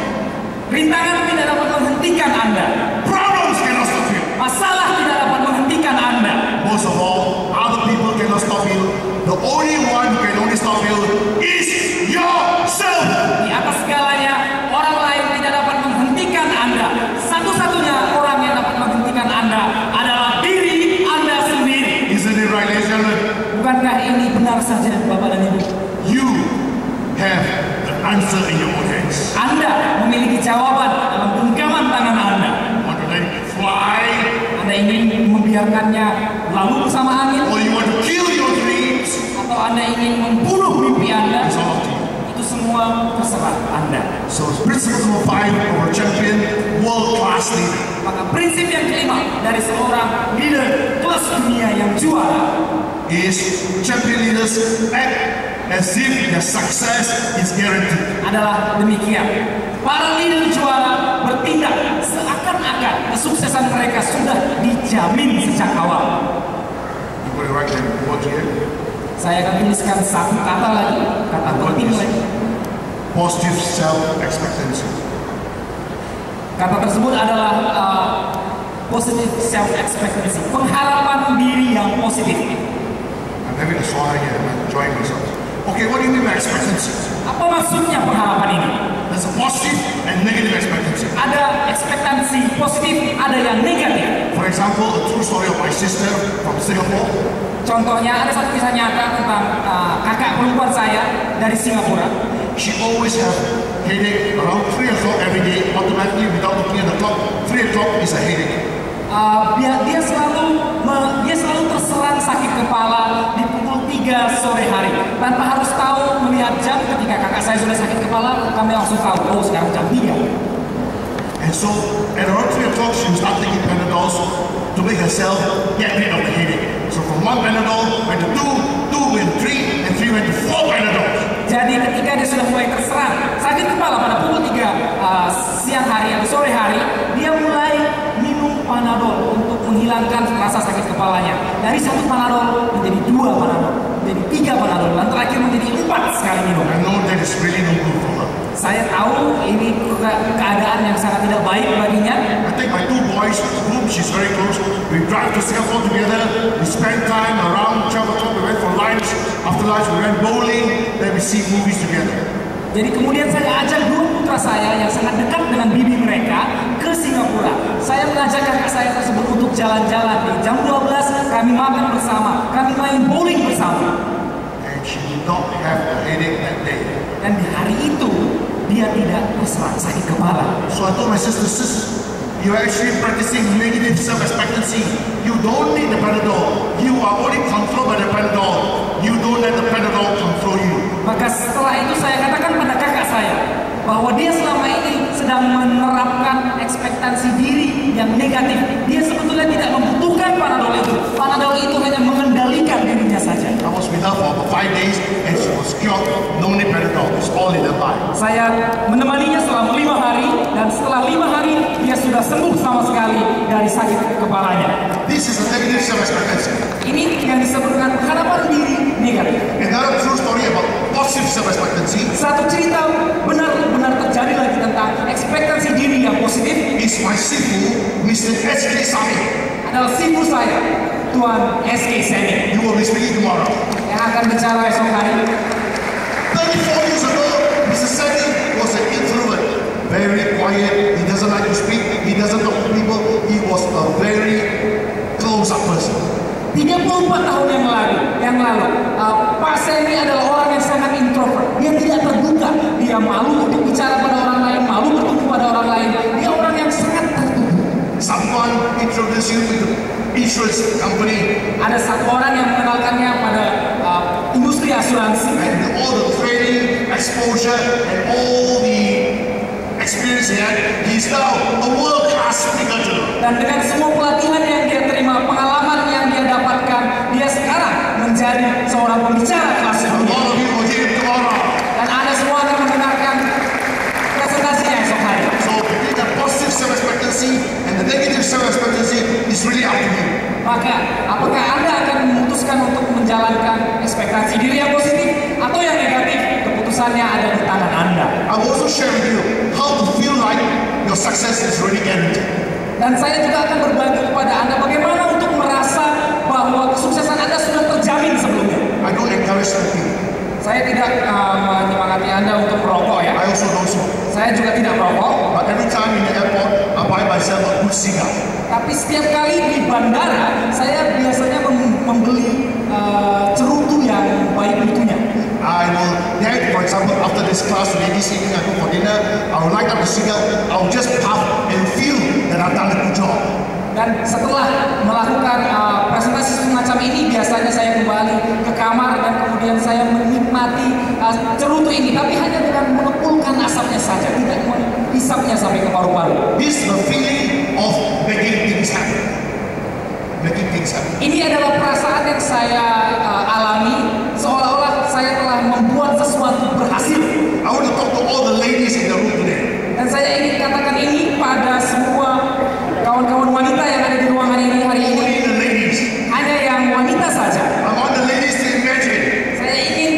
Rintangan tidak dapat menghentikan Anda. Problems cannot stop you. Masalah tidak dapat menghentikan Anda. Most of all, other people cannot stop you. The only one who can only stop you is yourself. Di atas segalanya, orang lain tidak dapat menghentikan Anda. Satu-satunya orang yang dapat menghentikan Anda adalah diri Anda sendiri. Isn't it right, ladies and gentlemen? Bukankah ini benar saja, Bapak dan Ibu? You have the answer in your own hands. Anda memiliki jawaban dalam genggaman tangan Anda. Want to let it fly, Anda ingin membiarkannya lalu bersama angin, or you want to kill your dreams? atau Anda ingin membunuh mimpi Anda? It's all up to you. Itu semua terserah Anda. So principle number 5 of a champion, world-class leader. Maka prinsip yang kelima dari seorang leader kelas dunia yang juara Is champion leaders act as if their success is guaranteed. adalah demikian. Para leader juara bertindak seakan-akan kesuksesan mereka sudah dijamin sejak awal. You put it right there, what here? Saya akan tuliskan satu kata lagi, kata penting lagi. Positive self-expectancy. Kata tersebut adalah positive self expectancy, pengharapan diri yang positif. I'm having a swallow here, I'm enjoying myself. Okay, what do you mean by expectancy? Apa maksudnya pengharapan ini? There's a positive and negative expectancy. Ada ekspektasi positif, ada yang negatif. For example, a true story of my sister from Singapore. Contohnya ada satu kisah nyata tentang kakak perempuan saya dari Singapura. She always have headache around 3 o'clock every day, automatically without looking at the clock. 3 o'clock is a headache. Dia selalu terserang sakit kepala di pukul 3 sore hari tanpa harus tahu melihat jam. Ketika kakak saya sudah sakit kepala, kami langsung tahu, oh sekarang jam 3. And so, at around 3 o'clock, she will start taking Panadols to make herself get rid of the headache. So from 1 Panadol went to 2, 2 went to 3, and 3 went to 4 Panadols. Jadi ketika dia sudah mulai terserang sakit kepala pada pukul 3 siang hari atau sore hari, dia mulai minum Panadol untuk menghilangkan rasa sakit kepalanya. Dari 1 Panadol menjadi 2 Panadol, menjadi 3 Panadol, dan terakhir menjadi 4 sekali minum. I know that is really no good for her. Saya tahu ini keadaan yang sangat tidak baik baginya. I take my 2 boys, whom she's very close. We drive to Singapore together. We spend time around 12 o'clock. We went for lunch. After lunch, we went bowling. Then we see movies together. Jadi kemudian saya ajak 2 putra saya yang sangat dekat dengan bibi mereka ke Singapura. Saya mengajak kakak saya tersebut untuk jalan-jalan. Di jam 12 kami makan bersama, kami main bowling bersama. And she did not have a headache that day. Dan di hari itu dia tidak terserang sakit kepala. So I told my sister, sis, you're actually practicing negative self-expectancy. You don't need the Panadol. You are only controlled by the Panadol. You don't let the Panadol control you. Maka setelah itu saya katakan pada kakak saya bahwa dia selama ini sedang menerapkan ekspektasi diri yang negatif. Dia sebetulnya tidak membutuhkan Panadol itu. Panadol itu hanya mengendalikan dirinya saja. I was with her for about 5 days and she was cured. No need Panadol. It's all in her mind. Saya menemaninya selama 5 hari, dan setelah 5 hari dia sudah sembuh sama sekali dari sakit kepalanya. This is a negative self-expectancy. Ini yang disebut dengan harapan diri negatif. Another true story about positive self-expectancy Satu cerita benar-benar terjadi lagi tentang ekspektasi diri yang positif is my sifu, Mr. S.K. Sami. adalah sifu saya, Tuan S.K. Semi, You will be speaking tomorrow. yang akan bicara esok hari. 34 years ago, Mr. Sami was an introvert. Very quiet. He doesn't like to speak. He doesn't talk to people. He was a very close-up person. 34 tahun yang lalu, Pak Semi adalah orang yang sangat introvert. Dia tidak terbuka, dia malu untuk bicara pada orang lain, malu bertumbuh pada orang lain. Dia orang yang sangat tertutup. Someone introduced you to the insurance company, Ada satu orang yang mengenalkannya pada industri asuransi. and with all the training, exposure, and all the experience he had, he's now a world-class speaker today. Dan dengan semua pelatihan yang dia terima, pengalaman yang dia dapatkan, dia sekarang menjadi seorang pembicara kelas A dunia. lot of you will hear him tomorrow. Dan Anda semua akan mendengarkan presentasinya esok hari. So between the positive self-expectancy and the negative self-expectancy is really up to you. Maka, apakah Anda akan memutuskan untuk menjalankan ekspektasi diri yang positif atau yang negatif? Keputusannya ada di tangan Anda. I will also share with you how to feel like your success is really guaranteed. Dan saya juga akan berbagi kepada Anda bagaimana untuk merasa bahwa kesuksesan Anda sudah terjamin sebelumnya. I don't encourage smoking. Saya tidak menyemangati Anda untuk merokok ya. I also don't smoke. Saya juga tidak merokok. But every time in the airport, I buy myself a good cigar. Tapi setiap kali di bandara, saya biasanya membeli cerutu yang baik mutunya. I will then, for example, after this class, ladies evening, I go for dinner, I will light up the cigar, I will just puff and feel that I've done a good job. Dan setelah melakukan presentasi semacam ini, biasanya saya kembali ke kamar dan kemudian saya menikmati cerutu ini, tapi hanya dengan mengepulkan asapnya saja, tidak menghisapnya sampai ke paru-paru. This is the feeling of making things happen. Making things happen. Ini adalah perasaan yang saya alami, seolah-olah saya telah membuat sesuatu berhasil. I want to talk to all the ladies in the room today. Dan saya ingin katakan ini pada semua kawan-kawan wanita yang ada di ruangan ini hari ini. Only the ladies. Hanya yang wanita saja. I want the ladies to imagine Saya ingin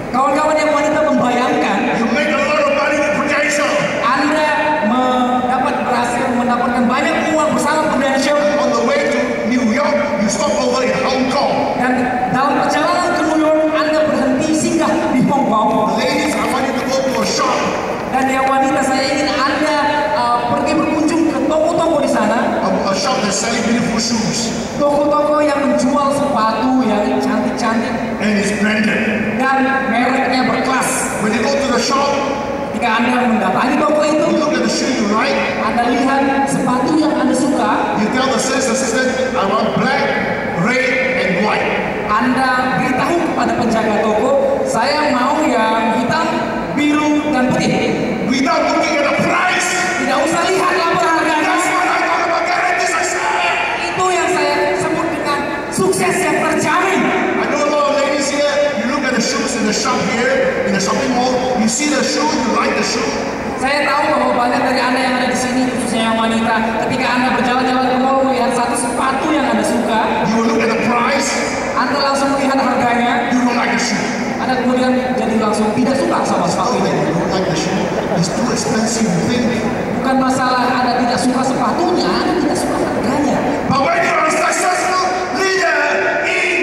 kawan-kawan yang wanita membayangkan you make a lot of money with Prudential. Anda berhasil mendapatkan banyak uang bersama Prudential. On the way to New York, you stop over in Hong Kong. Dan dalam perjalanan ke New York, Anda berhenti singgah di Hong Kong. Ladies, I want you to go to a shop. Dan yang wanita, saya ingin Anda pergi berkunjung ke toko-toko di sana. A shop that's selling beautiful shoes. Toko-toko yang menjual sepatu yang cantik-cantik And it's branded. dan mereknya berkelas. When you go to the shop, Ketika Anda mendatangi toko itu, you look at the shoe you like. Anda lihat sepatu yang Anda suka. You tell the sales assistant, I want black, red, and white. Anda beritahu kepada penjaga toko, saya mau yang hitam, biru, dan putih. Without looking at the price. Tidak usah lihat label harganya. That's what I talk about guaranteed success. Itu yang saya sebut dengan sukses yang terjamin. I know a lot of ladies here, you look at the shoes in the shop here, in the shopping mall, you see the shoe, you like the shoe. Saya tahu bahwa banyak dari Anda yang ada di sini, khususnya yang wanita, ketika Anda berjalan-jalan ke mall melihat satu sepatu yang Anda suka, You will look at the price, Anda langsung melihat harganya, you don't like the shoe. Anda kemudian jadi langsung tidak suka sama It's sepatu not that ini. you don't like the shoe, it's too expensive, you think. Bukan masalah Anda tidak suka sepatunya, Anda tidak suka harganya. But when you're a successful leader in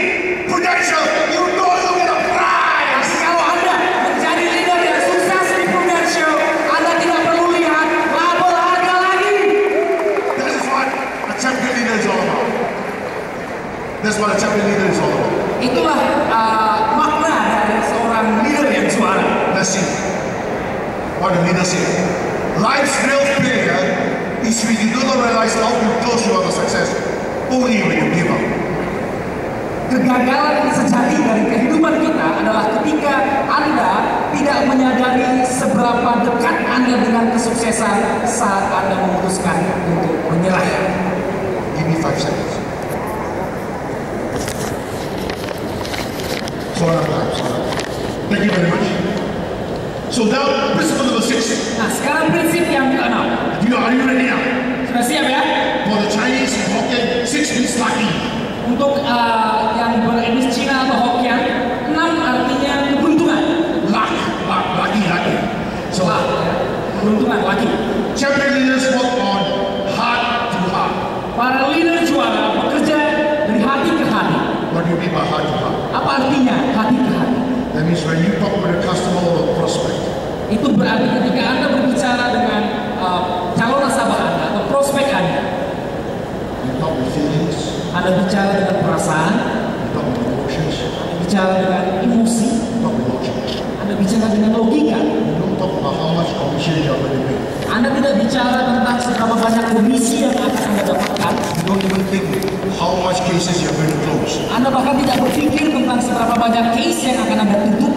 Prudential, you don't look at the price. Tapi kalau Anda menjadi leader yang sukses di Prudential, Anda tidak perlu lihat label harga lagi. That is what a champion leader is all about. That's what a champion leader is all about. Itulah makna dari seorang leader yang juara. Let's see what the leader said. Life's real failure is when you do not realize how close you are to success. Only when you give up. Kegagalan sejati dari kehidupan kita adalah ketika Anda tidak menyadari seberapa dekat Anda dengan kesuksesan saat Anda memutuskan untuk menyerah. Give me 5 seconds. Thank you very much. So now, principle number 6. Nah, sekarang prinsip yang ke-6. Are you ready now? Sudah siap ya? For the Chinese in Hokkien, 6 means lucky. Untuk yang beretnis Cina atau Hokkien, 6 artinya keberuntungan. Lucky. So, Keberuntungan, lucky. champion leaders work on heart to heart. Para leader juara bekerja dari hati ke hati. What do you mean by heart to heart? Apa artinya hati ke hati? That means when you talk with a customer or a prospect, Itu berarti ketika Anda berbicara dengan calon nasabah Anda atau prospek Anda, you talk with feelings, Anda bicara dengan perasaan, you talk with emotions, Anda bicara dengan emosi, you talk with logic. Anda bicara dengan logika. You don't talk about how much commission you are going to pay. Anda tidak bicara tentang seberapa banyak komisi yang akan Anda dapatkan. You don't even think how much cases you are going to close. Anda bahkan tidak berpikir tentang seberapa banyak case yang akan Anda tutup.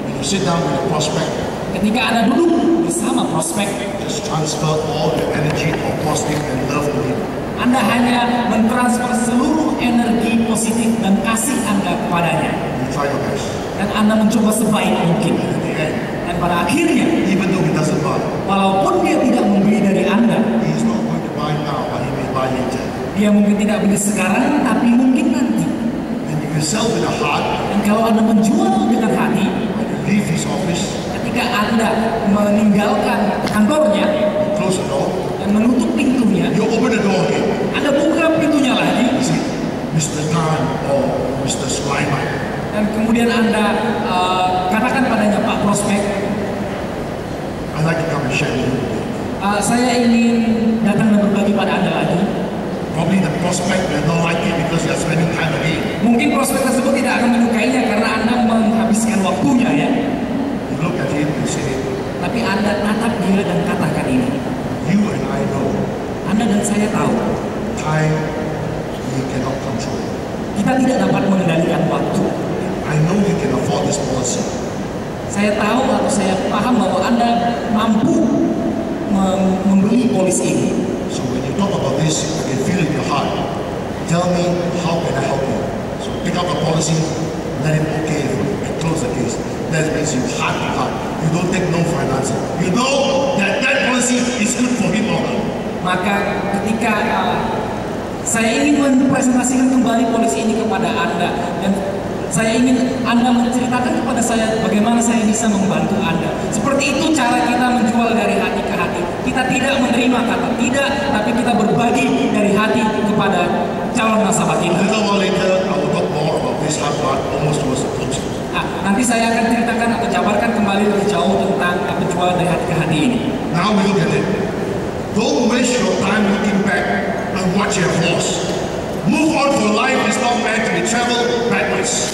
When you sit down with a prospect, Ketika Anda duduk bersama prospek, just transfer all the energy of positive and love to him. Anda hanya mentransfer seluruh energi positif dan kasih Anda kepadanya. You try your best. Dan Anda mencoba sebaik mungkin. And at the end, Dan pada akhirnya, even though he doesn't buy, walaupun dia tidak membeli dari Anda, he is not going to buy now, but he may buy later. dia mungkin tidak beli sekarang, tapi mungkin nanti. And if you sell with a heart, Dan kalau Anda menjual dengan hati, when you leave his office, ketika Anda meninggalkan kantornya you close the door, dan menutup pintunya, you open the door again. Anda buka pintunya lagi, You see, Mr. Tan or Mr. Sulaiman, dan kemudian Anda katakan padanya, Pak Prospek, I'd like to come and share with you. saya ingin datang dan berbagi pada Anda lagi. Probably the prospect will not like it because you are spending time again. Mungkin prospek tersebut tidak akan menyukainya karena Anda menghabiskan waktunya ya. You look at him and say, Tapi Anda tatap dia dan katakan ini. you and I know Anda dan saya tahu, time we cannot control. kita tidak dapat mengendalikan waktu. I know you can afford this policy. Saya tahu atau saya paham bahwa Anda mampu membeli polisi ini. So when you talk about this, I can feel it in your heart. Tell me, how can I help you? So pick up the policy, let him okay and close the case. That means you heart to heart. You don't take no for an answer. You know that that policy is good for him or not. Maka ketika saya ingin mempresentasikan kembali polisi ini kepada Anda dan saya ingin Anda menceritakan kepada saya bagaimana saya bisa membantu Anda. Seperti itu cara kita menjual dari hati ke hati. Kita tidak menerima kata tidak, tapi kita berbagi dari hati kepada calon nasabah A kita. little while later, I will talk more about this hard part almost towards the close. Nanti saya akan ceritakan atau jabarkan kembali lebih jauh tentang penjualan dari hati ke hati ini. Now we look at it. Don't waste your time looking back at what you have lost. Move on for life is not meant to be traveled backwards.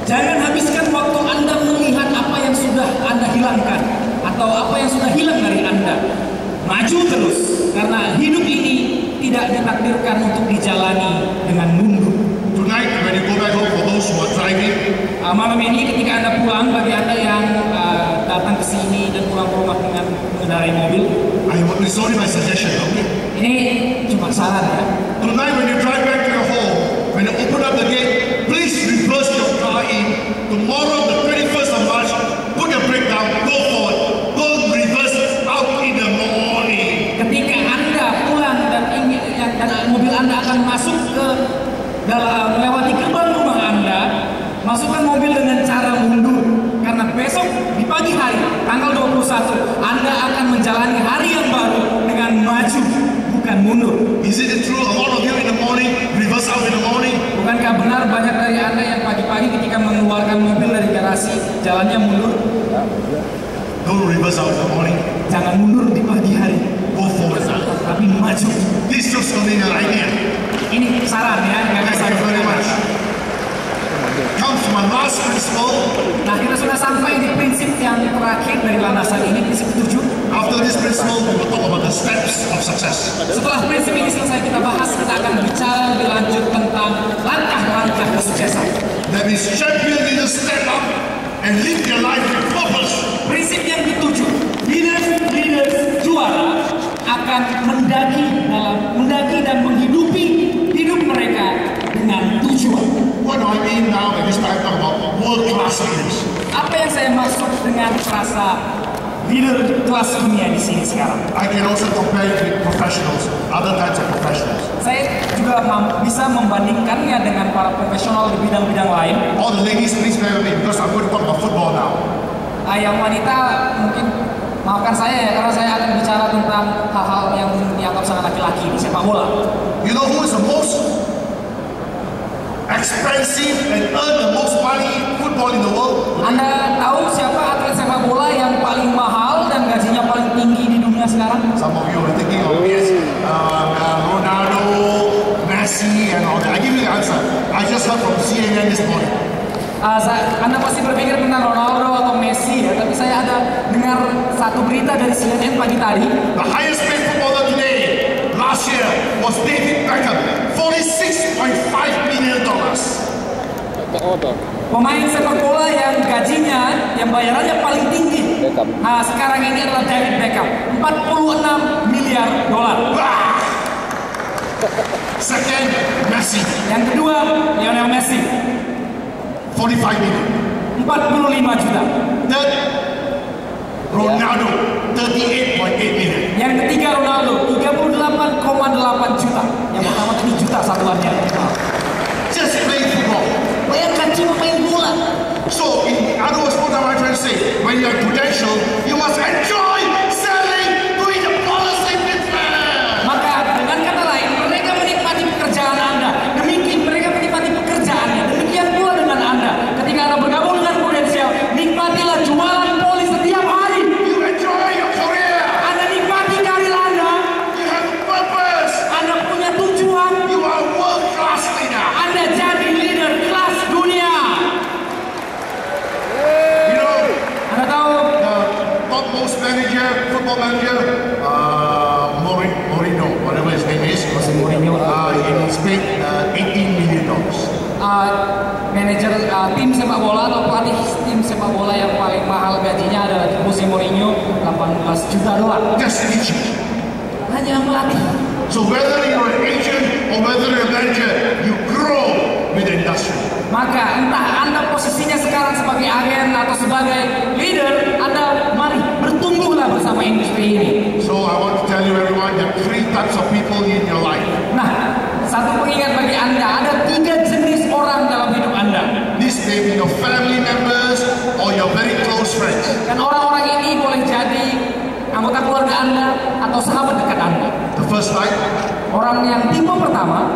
Jangan habiskan waktu Anda melihat apa yang sudah Anda hilangkan atau apa yang sudah hilang dari Anda. Maju terus, karena hidup ini tidak ditakdirkan untuk dijalani dengan mundur. Tonight, when you go back home, for those who are driving, Malam ini ketika Anda pulang, bagi Anda yang datang ke sini dan pulang ke rumah dengan mengendarai mobil, it's only my suggestion, okay? ini cuma saran ya. Tonight, when you drive back to your home, when you open up the gate, please reverse your car in. Tomorrow, the 31st of March, put your brake down, go forward. Don't reverse out in the morning. Ketika Anda pulang dan mobil Anda akan masuk ke dalam melewati gerbang rumah Anda, masukkan mobil dengan cara mundur. Karena besok di pagi hari, tanggal 21, Anda akan menjalani hari yang baru dengan maju, bukan mundur. Is it true? A lot of you in the morning, reverse out in the morning. Bukankah benar banyak dari Anda yang pagi-pagi ketika mengeluarkan mobil dari garasi, jalannya mundur? Don't reverse out in the morning. Jangan mundur di pagi hari, Go forward. tapi maju. This is only an idea. Ini saran ya, nggak bisa Thank you very much. Comes to my last principle. Nah, kita sudah sampai di prinsip yang terakhir dari landasan ini, prinsip 7. After this principle, we will talk about the steps of success. Setelah prinsip ini selesai kita bahas, kita akan bicara lebih lanjut tentang langkah-langkah kesuksesan. That is, champion leaders step up and live their life with purpose. Prinsip yang ketujuh, leaders juara akan mendaki dan menghidupi hidup mereka dengan tujuan. What do I mean now at this time talk about world-class leaders? Apa yang saya maksud dengan frasa leader kelas dunia di sini sekarang? I can also compare it with professionals, other types of professionals. Saya juga bisa membandingkannya dengan para profesional di bidang-bidang lain. All the ladies, please bear with me because I'm going to talk about football now. Yang wanita mungkin maafkan saya ya, karena saya akan bicara tentang hal-hal yang dianggap sangat laki-laki di sepak bola. You know who is the most expensive and earn the most money football in the world? Anda tahu siapa atlet sepak bola yang paling mahal dan gajinya paling tinggi di dunia sekarang? Some of you are thinking of yes, Ronaldo, Messi, and all that. I give you the answer. I just heard from CNN this morning. Anda pasti berpikir tentang Ronaldo atau Messi ya, tapi saya ada dengar satu berita dari CNN pagi tadi. The highest paid footballer today, last year, was David Beckham, $46.5 million. Pemain sepak bola yang gajinya, yang bayarannya paling tinggi, nah sekarang ini adalah David Beckham, $46 miliar. Wah! Second, Messi, Yang kedua, Lionel Messi, 45 million. 45 juta. Third, Ronaldo, 38.8 million. Yang ketiga Ronaldo, 38,8 juta. Yang pertama tadi juta satuannya. Just play football. Bayangkan cuma main bola. So, in other words, what am I trying to say? When you have potential, you must enjoy selling, doing the policy business. Maka dengan kata lain, mereka menikmati pekerjaan Anda. Demikian mereka menikmati pekerjaannya. Demikian pula dengan Anda. Ketika Anda bergabung dengan Prudential, nikmatilah jualan polis setiap hari. You enjoy your career. Anda nikmati karir Anda. You have a purpose. Anda punya tujuan. You are a world-class leader. Anda jadi leader kelas dunia. You know, Anda tahu the topmost manager, football manager, Mourinho, whatever his name is, Mourinho, in Spain, $18 million. manajer tim sepak bola atau pelatih tim sepak bola yang paling mahal gajinya adalah Jose Mourinho, $18 juta. Just teaching. Hanya melatih. So whether you're an agent or whether you're a manager, you grow with the industry. Maka entah Anda posisinya sekarang sebagai agen atau sebagai leader, Anda mari bertumbuhlah bersama industri ini. So I want to tell you everyone, there are 3 types of people in your life. Nah, satu pengingat bagi Anda, ada 3 jenis orang dalam hidup Anda. This may be your family members or your very close friends. Dan orang-orang ini boleh jadi anggota keluarga Anda atau sahabat dekat Anda. The first type Orang yang tipe pertama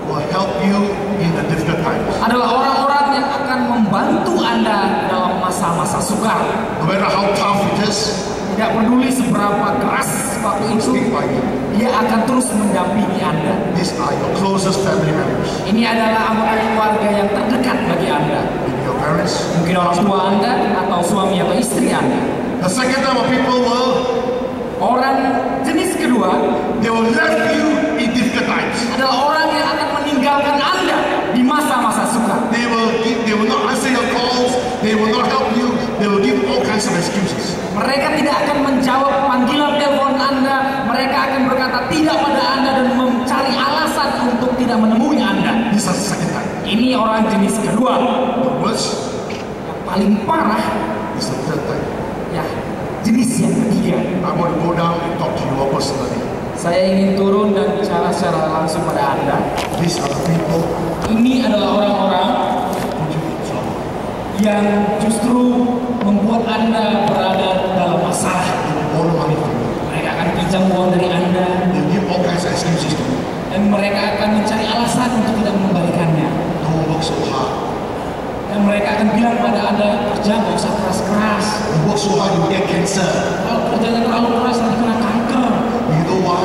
will help you in the difficult times. adalah orang-orang yang akan membantu Anda dalam masa-masa sukar. No matter how tough it is, Tidak peduli seberapa keras waktu itu, stick by you. dia akan terus mendampingi Anda. These are your closest family members. Ini adalah anggota keluarga yang terdekat bagi Anda. Maybe your parents. Mungkin orang tua Anda atau suami atau istri Anda. The second type of people will, Orang jenis kedua they will left you in difficult times. adalah orang yang akan meninggalkan Anda di masa-masa sukar. They will not answer your calls. They will not help you. They will give all kinds of excuses. Mereka tidak akan menjawab panggilan telepon Anda. Mereka akan berkata tidak pada Anda dan mencari alasan untuk tidak menemui Anda. This is the second type. Ini orang jenis kedua. The worst Yang paling parah, is the third type. ya jenis yang ketiga. I want to go down and talk to you all personally. Saya ingin turun dan bicara secara langsung pada Anda. These are the people Ini adalah orang-orang who you in trouble. yang justru membuat Anda berada dalam masalah. They will borrow money from you. Mereka akan pinjam uang dari Anda They will give all kinds of excuses to you. dan mereka akan mencari alasan untuk tidak mengembalikannya. Don't work so hard. Dan mereka akan bilang pada Anda, kerja nggak usah keras-keras. You work so hard, you get cancer. Kalau kerjanya terlalu keras nanti kena kanker. You know why?